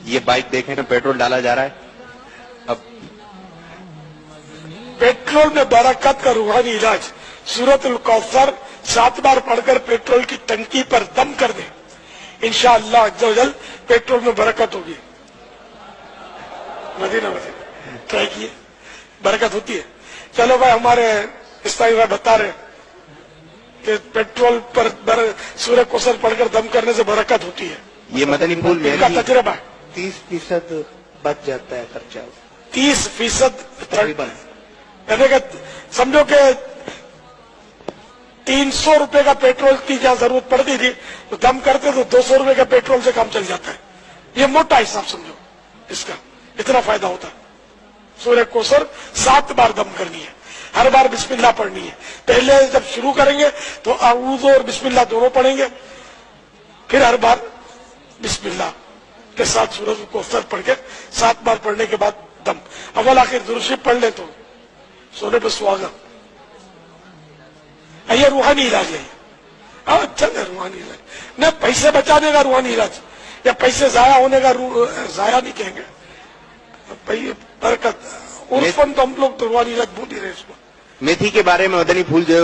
یہ بائک دیکھیں نا پیٹرول ڈالا جا رہا ہے. اب پیٹرول میں برکت کا روحانی علاج سورۃ الکوثر 7 بار پڑھ کر پیٹرول کی ٹنکی پر دم کر دیں, انشاءاللہ عز و جل پیٹرول میں برکت ہوگی. مدینہ ٹرائی کیے, برکت ہوتی ہے. چلو بھائی, ہمارے اسلامی بھائی بتا رہے کہ پیٹرول پر سورہ کوثر پڑھ کر دم کرنے سے برکت ہوتی ہے. یہ مدنی پھول میں ان کا تجربہ ہے. 30% بچ جاتا ہے خرچہ, 30% تقریباً. یعنی کہ سمجھو کہ 300 روپے کا پیٹرول کی جہاں ضرورت پڑتی تھی تو دم کرتے تو 200 روپے کا پیٹرول سے کام چل جاتا ہے. یہ موٹا حساب سمجھو اس کا, اتنا فائدہ ہوتا ہے. سورہ کوثر 7 بار دم کرنی ہے, ہر بار بسم اللہ پڑھنی ہے. پہلے جب شروع کریں گے تو اعوذ اور بسم اللہ دونوں پڑھیں گے, پھر ہر بار بسم اللہ کے ساتھ سورۃ کوثر پڑھ کے 7 بار پڑھنے کے بعد دم. اول آخر درود شریف پڑھ لیں تو سونے پہ سہاگا. یہ روحانی علاج ہے. اچھا ہے روحانی علاج, نہ پیسے بچانے کا روحانی علاج یا پیسے ضائع ہونے کا ضائع نہیں کہیں گے. برکت عرفاً تو ہم لوگ تو روحانی علاج بھول ہی رہے اس کو. میتھی کے بارے میں مدنی پھول جو ہے